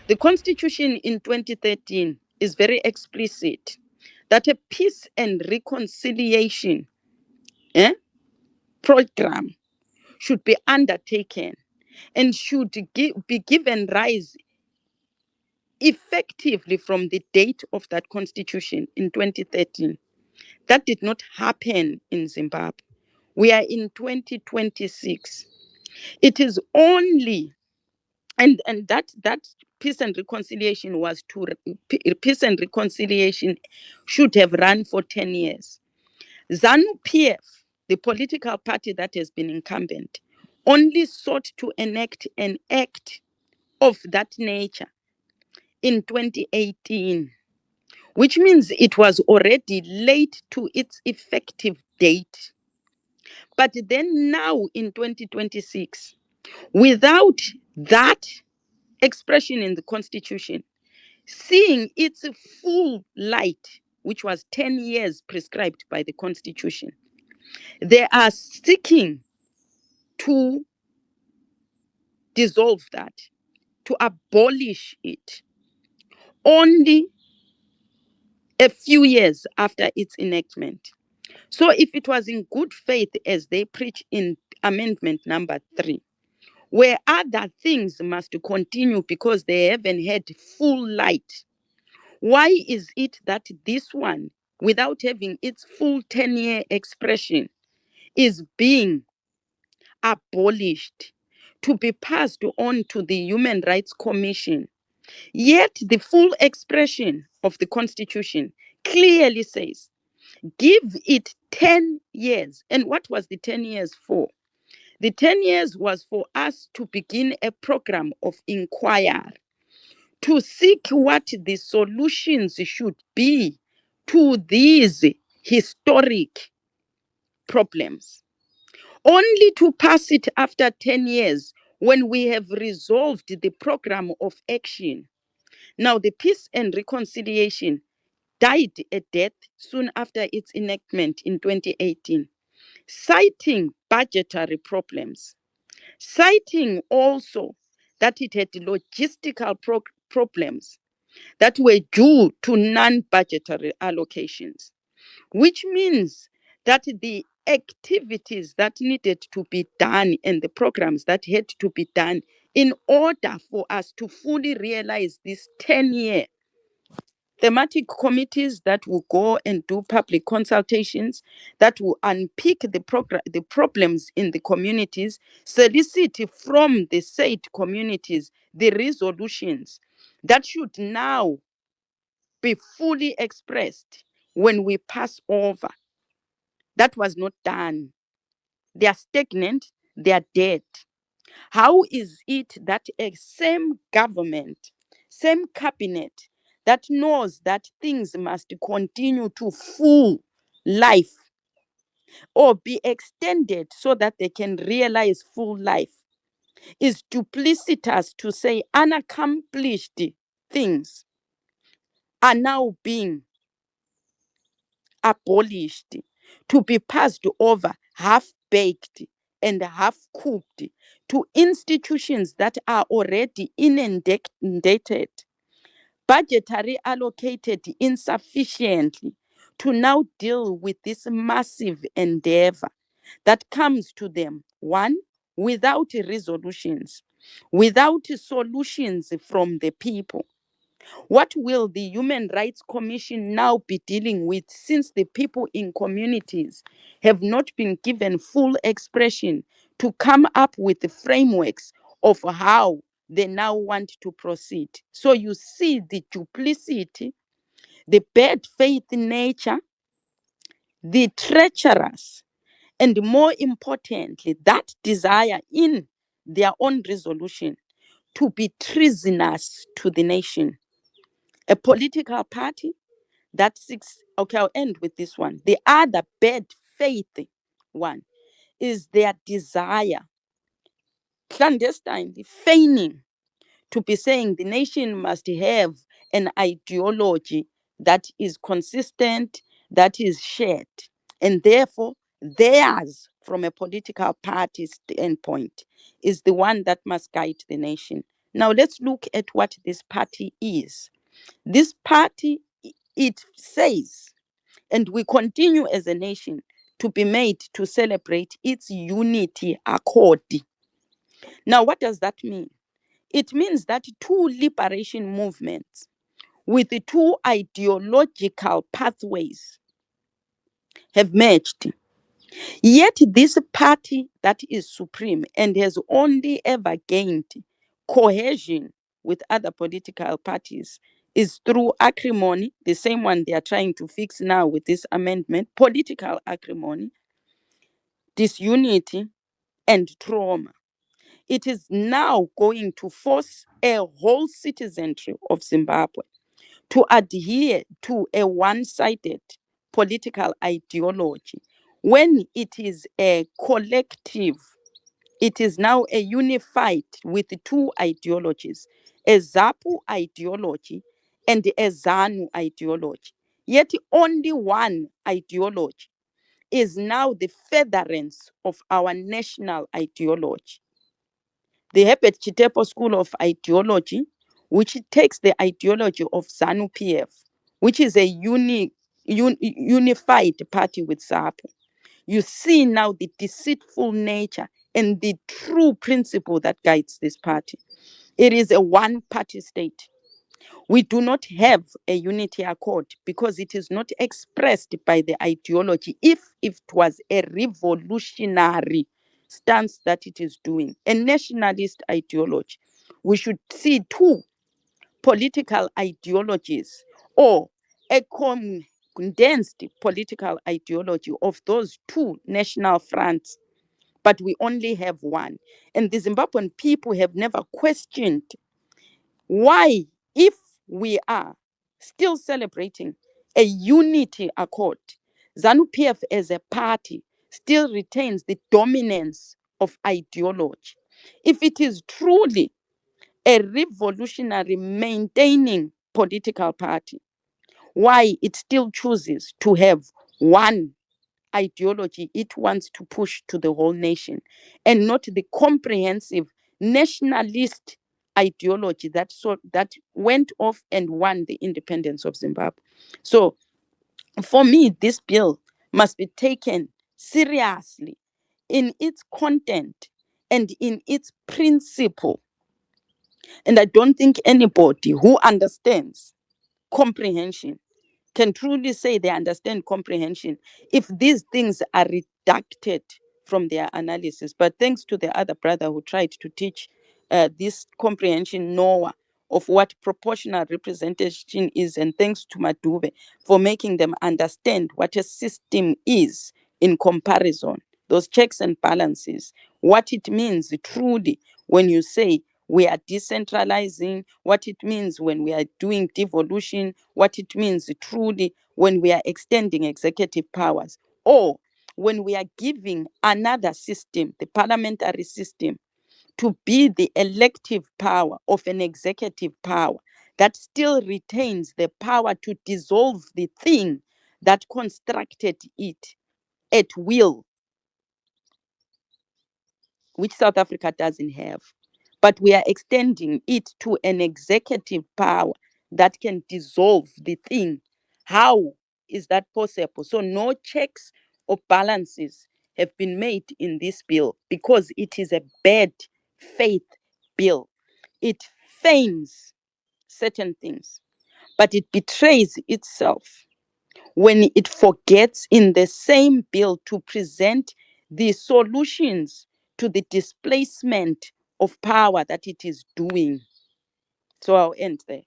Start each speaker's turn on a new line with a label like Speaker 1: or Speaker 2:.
Speaker 1: The Constitution in 2013 is very explicit that a peace and reconciliation program should be undertaken and should be given rise effectively from the date of that constitution in 2013. That did not happen in Zimbabwe. We are in 2026. It is only, and that peace and reconciliation was to, peace and reconciliation should have run for 10 years. ZANU-PF, the political party that has been incumbent, only sought to enact an act of that nature in 2018, which means it was already late to its effective date. But then now in 2026, without that expression in the Constitution, seeing its full light, which was 10 years prescribed by the Constitution, they are seeking to dissolve that, to abolish it, only a few years after its enactment. So if it was in good faith, as they preach in amendment number 3, where other things must continue because they haven't had full light, why is it that this one, without having its full 10-year expression, is being abolished to be passed on to the Human Rights Commission? Yet the full expression of the Constitution clearly says, give it 10 years. And what was the 10 years for? The 10 years was for us to begin a program of inquiry, to seek what the solutions should be to these historic problems, only to pass it after 10 years when we have resolved the program of action. Now, the peace and reconciliation died a death soon after its enactment in 2018, citing budgetary problems, citing also that it had logistical problems that were due to non-budgetary allocations, which means that the activities that needed to be done and the programs that had to be done in order for us to fully realize this 10-year thematic committees that will go and do public consultations, that will unpick the problems in the communities, solicit from the said communities the resolutions that should now be fully expressed when we pass over. That was not done. They are stagnant, they are dead. How is it that a same government, same cabinet that knows that things must continue to full life or be extended so that they can realize full life, is duplicitous to say unaccomplished things are now being abolished, to be passed over half baked and half cooked to institutions that are already inundated, budgetary allocated insufficiently to now deal with this massive endeavor that comes to them, one, without resolutions, without solutions from the people. What will the Human Rights Commission now be dealing with, since the people in communities have not been given full expression to come up with the frameworks of how they now want to proceed? So you see the duplicity, the bad faith nature, the treacherous, and more importantly, that desire in their own resolution to be treasonous to the nation. A political party that seeks, okay, I'll end with this one. The other bad faith one is their desire, clandestinely feigning to be saying the nation must have an ideology that is consistent, that is shared, and therefore theirs, from a political party standpoint, is the one that must guide the nation. Now let's look at what this party is. This party, it says, and we continue as a nation to be made to celebrate its unity accord. Now, what does that mean? It means that two liberation movements with the two ideological pathways have merged. Yet this party that is supreme and has only ever gained cohesion with other political parties is through acrimony, the same one they are trying to fix now with this amendment, political acrimony, disunity, and trauma. It is now going to force a whole citizenry of Zimbabwe to adhere to a one-sided political ideology when it is a collective. It is now a unified with two ideologies, a ZAPU ideology and a ZANU ideology. Yet only one ideology is now the furtherance of our national ideology. The Herbert Chitepo School of Ideology, which takes the ideology of ZANU PF, which is a unified party with ZAPU. You see now the deceitful nature and the true principle that guides this party. It is a one-party state. We do not have a unity accord because it is not expressed by the ideology. If it was a revolutionary stance that it is doing, a nationalist ideology, we should see two political ideologies or a condensed political ideology of those two national fronts, but we only have one. And the Zimbabwean people have never questioned why, if we are still celebrating a unity accord, ZANU-PF as a party still retains the dominance of ideology. If it is truly a revolutionary maintaining political party, why it still chooses to have one ideology it wants to push to the whole nation and not the comprehensive nationalist ideology that went off and won the independence of Zimbabwe. So for me, this bill must be taken seriously in its content and in its principle. And I don't think anybody who understands comprehension can truly say they understand comprehension if these things are redacted from their analysis. But thanks to the other brother who tried to teach this comprehension Noah of what proportional representation is, and thanks to Madube for making them understand what a system is in comparison, those checks and balances, what it means truly when you say we are decentralizing, what it means when we are doing devolution, what it means truly when we are extending executive powers, or when we are giving another system, the parliamentary system, to be the elective power of an executive power that still retains the power to dissolve the thing that constructed it at will, which South Africa doesn't have. But we are extending it to an executive power that can dissolve the thing. How is that possible? So no checks or balances have been made in this bill because it is a bad faith bill. It feigns certain things, but it betrays itself when it forgets in the same bill to present the solutions to the displacement of power that it is doing. So I'll end there.